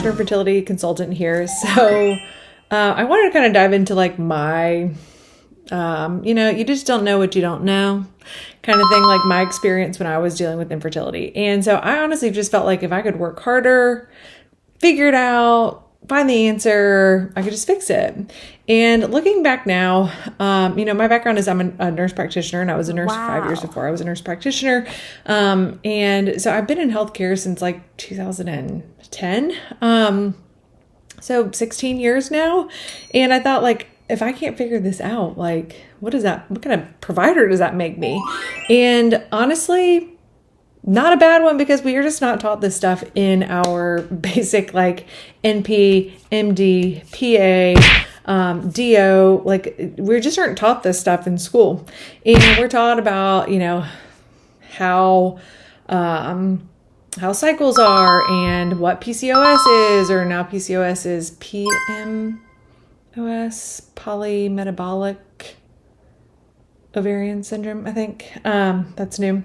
practitioner fertility consultant here. So I wanted to kind of dive into like my, you just don't know what you don't know kind of thing, like my experience when I was dealing with infertility. And so I honestly just felt like if I could work harder, figure it out, find the answer, I could just fix it. And looking back now, my background is I'm a nurse practitioner, and I was a nurse for 5 years before I was a nurse practitioner. And so I've been in healthcare since like 2010. So 16 years now. And I thought, like, if I can't figure this out, like, what kind of provider does that make me? And honestly, not a bad one, because we are just not taught this stuff in our basic like NP, MD, PA, DO. Like, we just aren't taught this stuff in school. And we're taught about, how cycles are and what PCOS is, or now PCOS is PMOS, polymetabolic ovarian syndrome, I think. That's new.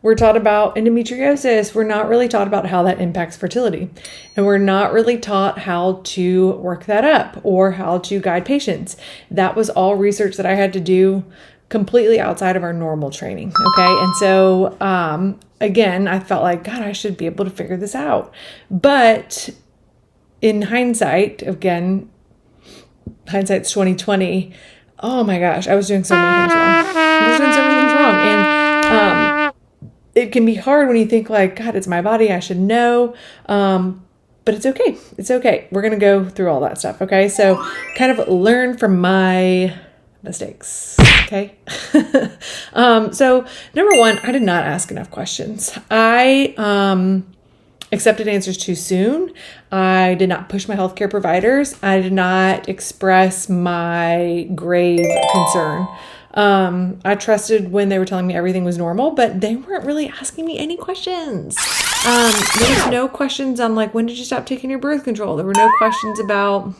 We're taught about endometriosis. We're not really taught about how that impacts fertility. And we're not really taught how to work that up or how to guide patients. That was all research that I had to do completely outside of our normal training. Okay. And so, again, I felt like, God, I should be able to figure this out. But in hindsight, again, hindsight's 2020. Oh my gosh, I was doing so many things wrong. And it can be hard when you think like, God, it's my body, I should know. But it's okay. It's okay. We're going to go through all that stuff. Okay. So kind of learn from my mistakes. Okay. So number one, I did not ask enough questions. I accepted answers too soon. I did not push my healthcare providers. I did not express my grave concern. I trusted when they were telling me everything was normal, but they weren't really asking me any questions. There was no questions on like, when did you stop taking your birth control? There were no questions about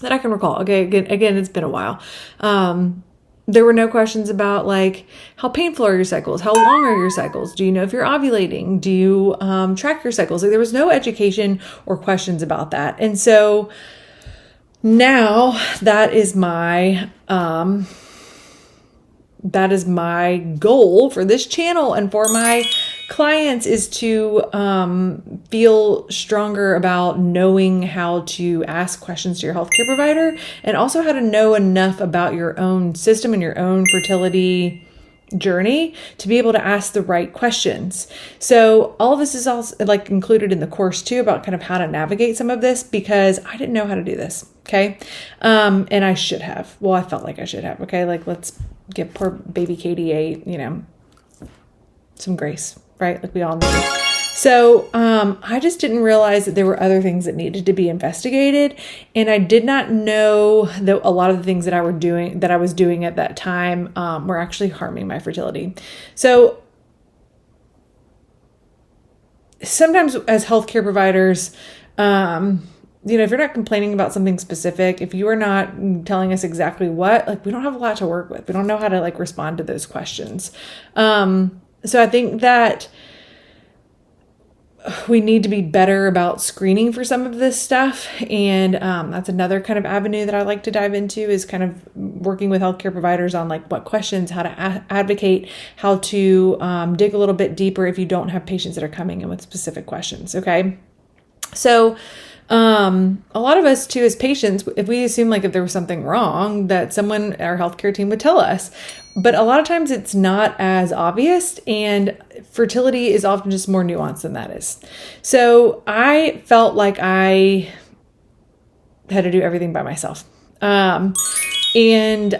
that I can recall. Okay. Again, it's been a while. There were no questions about like, how painful are your cycles? How long are your cycles? Do you know if you're ovulating? Do you track your cycles? Like, there was no education or questions about that. And so now that is my goal for this channel and for my clients, is to feel stronger about knowing how to ask questions to your healthcare provider, and also how to know enough about your own system and your own fertility journey to be able to ask the right questions. So all of this is also like included in the course too, about kind of how to navigate some of this, because I didn't know how to do this. Okay. And I should have. Well, I felt like I should have. Okay. Like, let's give poor baby Katie some grace, right? Like we all need. So I just didn't realize that there were other things that needed to be investigated. And I did not know that a lot of the things that I was doing at that time were actually harming my fertility. So sometimes as healthcare providers, if you're not complaining about something specific, if you are not telling us exactly what, like, we don't have a lot to work with. We don't know how to like respond to those questions. So I think that we need to be better about screening for some of this stuff. And that's another kind of avenue that I like to dive into, is kind of working with healthcare providers on like what questions, how to advocate, how to dig a little bit deeper if you don't have patients that are coming in with specific questions. Okay. So a lot of us too, as patients, if we assume like if there was something wrong, that someone, our healthcare team, would tell us. But a lot of times it's not as obvious, and fertility is often just more nuanced than that is. So I felt like I had to do everything by myself. And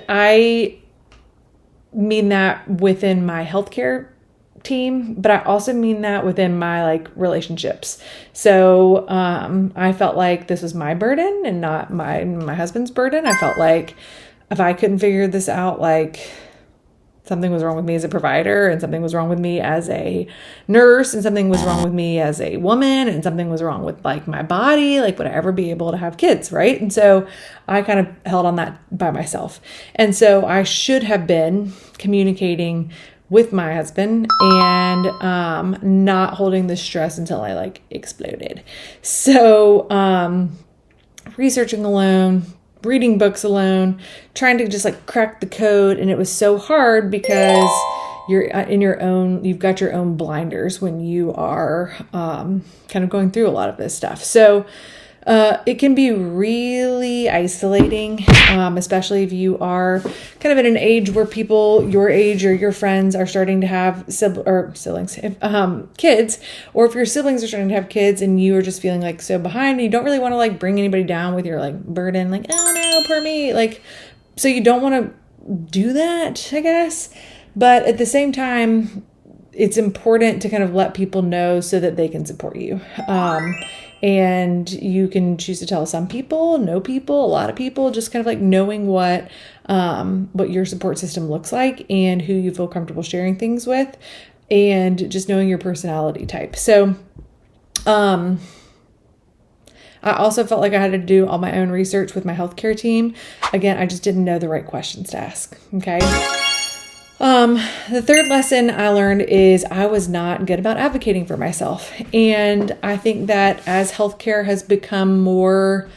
I mean that within my healthcare team, but I also mean that within my like relationships. So I felt like this was my burden and not my husband's burden. I felt like if I couldn't figure this out, like, something was wrong with me as a provider, and something was wrong with me as a nurse, and something was wrong with me as a woman, and something was wrong with like my body. Like, would I ever be able to have kids? Right. And so I kind of held on that by myself. And so I should have been communicating with my husband and not holding the stress until I like exploded. So researching alone, reading books alone, trying to just like crack the code. And it was so hard because you're in your own, you've got your own blinders when you are kind of going through a lot of this stuff. So it can be really isolating, especially if you are kind of at an age where people your age or your friends are starting to have kids, or if your siblings are starting to have kids and you are just feeling like so behind and you don't really want to like bring anybody down with your like burden, like, oh no, poor me. Like, so you don't want to do that, I guess. But at the same time, it's important to kind of let people know so that they can support you. And you can choose to tell some people, no people, a lot of people, just kind of like knowing what your support system looks like and who you feel comfortable sharing things with, and just knowing your personality type. So, I also felt like I had to do all my own research with my healthcare team. Again, I just didn't know the right questions to ask. Okay. The third lesson I learned is I was not good about advocating for myself. And I think that as healthcare has become more,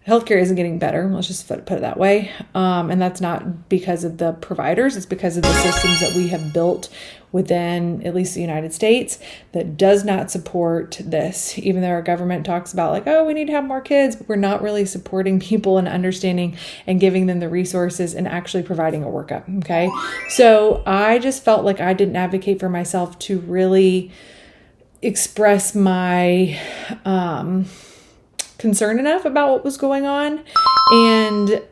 healthcare isn't getting better. Let's just put it that way. And that's not because of the providers. It's because of the systems that we have built within at least the United States that does not support this. Even though our government talks about like, oh, we need to have more kids, but we're not really supporting people and understanding and giving them the resources and actually providing a workup. Okay. So I just felt like I didn't advocate for myself to really express my, concern enough about what was going on. And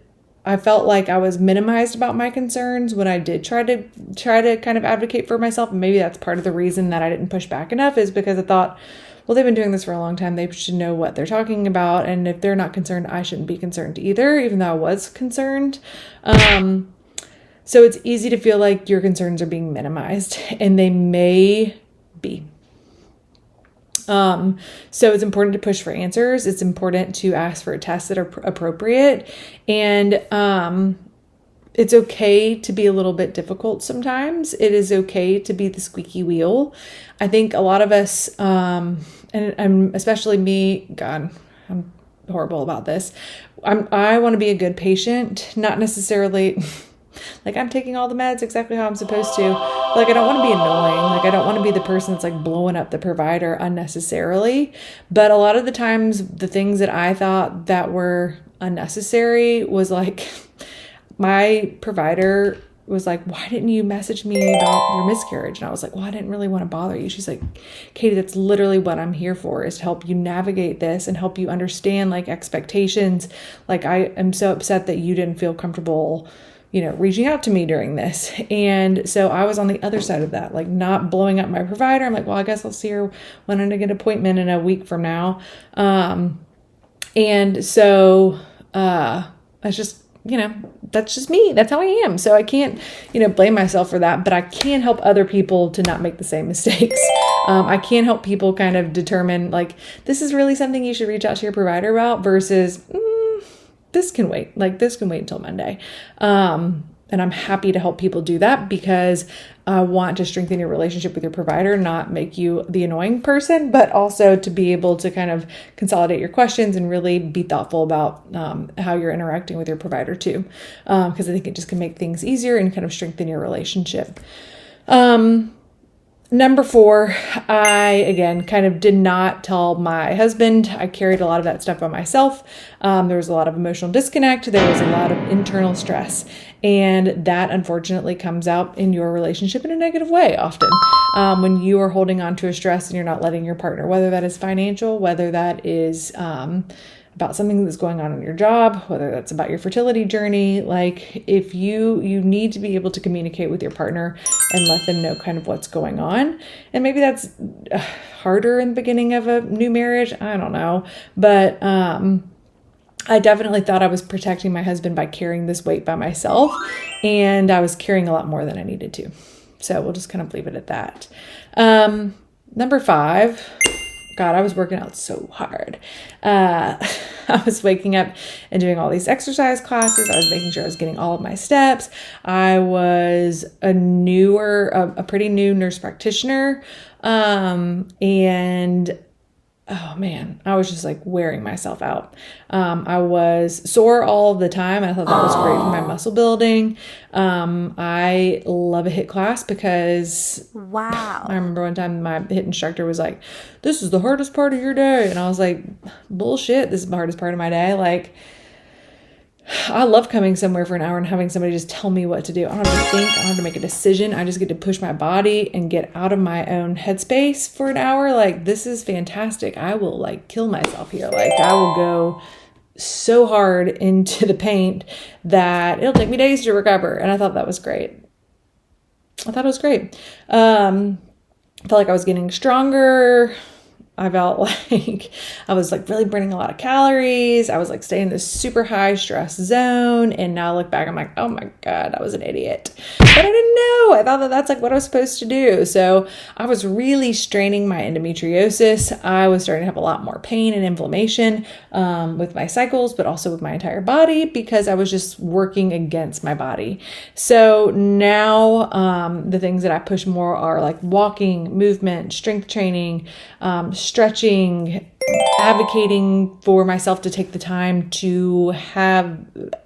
I felt like I was minimized about my concerns when I did try to kind of advocate for myself. And maybe that's part of the reason that I didn't push back enough, is because I thought, well, they've been doing this for a long time. They should know what they're talking about. And if they're not concerned, I shouldn't be concerned either, even though I was concerned. So it's easy to feel like your concerns are being minimized, and they may be. So it's important to push for answers. It's important to ask for tests that are appropriate. And, it's okay to be a little bit difficult sometimes. It is okay to be the squeaky wheel. I think a lot of us, and especially me, God, I'm horrible about this. I want to be a good patient, not necessarily like I'm taking all the meds exactly how I'm supposed to. Like, I don't want to be annoying. Like, I don't want to be the person that's like blowing up the provider unnecessarily. But a lot of the times, the things that I thought that were unnecessary was like, my provider was like, why didn't you message me about your miscarriage? And I was like, well, I didn't really want to bother you. She's like, Katie, that's literally what I'm here for, is to help you navigate this and help you understand like expectations. Like, I am so upset that you didn't feel comfortable, reaching out to me during this. And so I was on the other side of that, like not blowing up my provider. I'm like, well, I guess I'll see her when I get an appointment in a week from now. And so, it's just, that's just me. That's how I am. So I can't, blame myself for that, but I can help other people to not make the same mistakes. I can help people kind of determine like, this is really something you should reach out to your provider about versus, this can wait. Like, this can wait until Monday. And I'm happy to help people do that because I want to strengthen your relationship with your provider, not make you the annoying person, but also to be able to kind of consolidate your questions and really be thoughtful about how you're interacting with your provider too. Because I think it just can make things easier and kind of strengthen your relationship. Number 4, I, again, kind of did not tell my husband. I carried a lot of that stuff by myself. There was a lot of emotional disconnect. There was a lot of internal stress. And that unfortunately comes out in your relationship in a negative way often. When you are holding on to a stress and you're not letting your partner, whether that is financial, whether that is about something that's going on in your job, whether that's about your fertility journey, like if you need to be able to communicate with your partner and let them know kind of what's going on. And maybe that's harder in the beginning of a new marriage. I don't know. But I definitely thought I was protecting my husband by carrying this weight by myself. And I was carrying a lot more than I needed to. So we'll just kind of leave it at that. Number 5 God, I was working out so hard. I was waking up and doing all these exercise classes. I was making sure I was getting all of my steps. I was a pretty new nurse practitioner. And oh man, I was just like wearing myself out. I was sore all the time. And I thought that was great for my muscle building. I love a HIIT class because Wow. I remember one time my HIIT instructor was like, "This is the hardest part of your day." And I was like, "Bullshit. This is the hardest part of my day." Like, I love coming somewhere for an hour and having somebody just tell me what to do. I don't have to think. I don't have to make a decision. I just get to push my body and get out of my own headspace for an hour. Like, this is fantastic. I will like kill myself here. Like, I will go so hard into the paint that it'll take me days to recover. And I thought that was great. Felt like I was getting stronger. I felt like I was like really burning a lot of calories. I was like staying in this super high stress zone. And now I look back, I'm like, oh my God, I was an idiot. But I didn't know. I thought that that's like what I was supposed to do. So I was really straining my endometriosis. I was starting to have a lot more pain and inflammation with my cycles, but also with my entire body because I was just working against my body. So now the things that I push more are like walking, movement, strength training, stretching, advocating for myself to take the time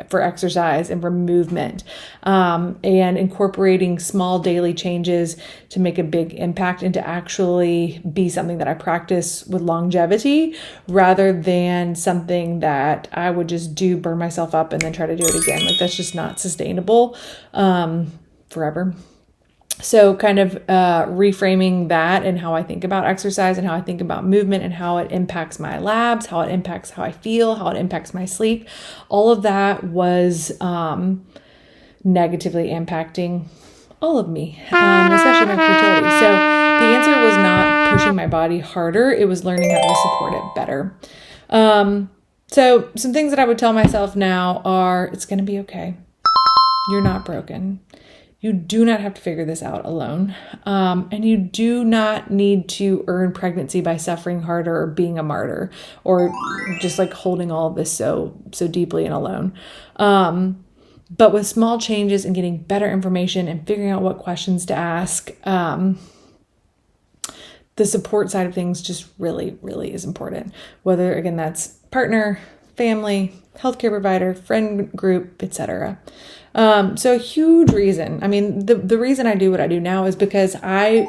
for exercise and for movement, and incorporating small daily changes to make a big impact and to actually be something that I practice with longevity rather than something that I would just burn myself up and then try to do it again. Like, that's just not sustainable forever. So kind of reframing that and how I think about exercise and how I think about movement and how it impacts my labs, how it impacts how I feel, how it impacts my sleep. All of that was negatively impacting all of me, especially my fertility. So the answer was not pushing my body harder. It was learning how to support it better. So some things that I would tell myself now are, it's going to be okay. You're not broken. You do not have to figure this out alone. And you do not need to earn pregnancy by suffering harder or being a martyr or just like holding all of this so deeply and alone. But with small changes and getting better information and figuring out what questions to ask, the support side of things just really, really is important. Whether, again, that's partner, family, healthcare provider, friend group, etc. So a huge reason, the reason I do what I do now is because I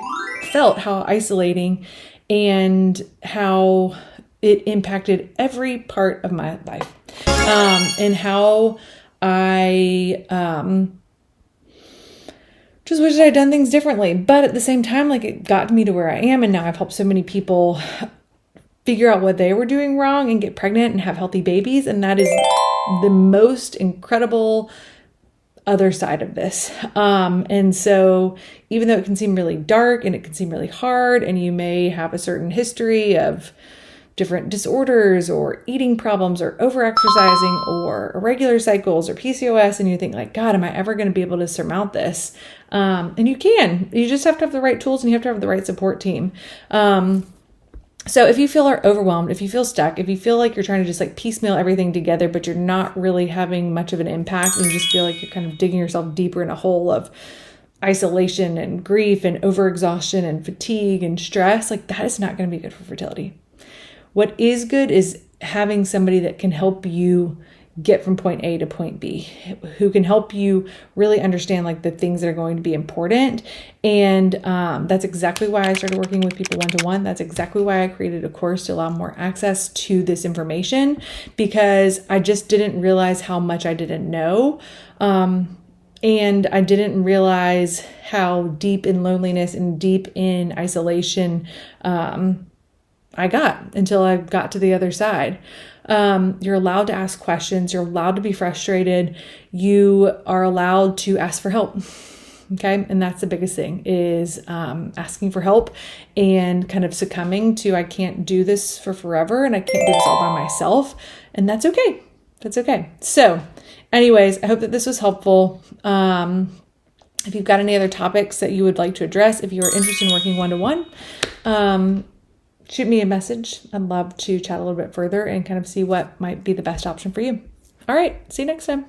felt how isolating and how it impacted every part of my life, and how I just wish I had done things differently. But at the same time, like, it got me to where I am, and now I've helped so many people figure out what they were doing wrong and get pregnant and have healthy babies. And that is the most incredible other side of this. And so even though it can seem really dark and it can seem really hard, and you may have a certain history of different disorders or eating problems or overexercising or irregular cycles or PCOS, and you think like, God, am I ever going to be able to surmount this? And you can. You just have to have the right tools and you have to have the right support team. So if you feel overwhelmed, if you feel stuck, if you feel like you're trying to just like piecemeal everything together, but you're not really having much of an impact, and you just feel like you're kind of digging yourself deeper in a hole of isolation and grief and overexhaustion and fatigue and stress, like, that is not going to be good for fertility. What is good is having somebody that can help you get from point A to point B, who can help you really understand like the things that are going to be important. And that's exactly why I started working with people one-to-one. That's exactly why I created a course to allow more access to this information, because I just didn't realize how much I didn't know. And I didn't realize how deep in loneliness and deep in isolation I got until I got to the other side. You're allowed to ask questions. You're allowed to be frustrated. You are allowed to ask for help. Okay. And that's the biggest thing is asking for help and kind of succumbing to, I can't do this for forever and I can't do this all by myself. And that's okay. That's okay. So anyways, I hope that this was helpful. If you've got any other topics that you would like to address, if you are interested in working one-to-one, shoot me a message. I'd love to chat a little bit further and kind of see what might be the best option for you. All right. See you next time.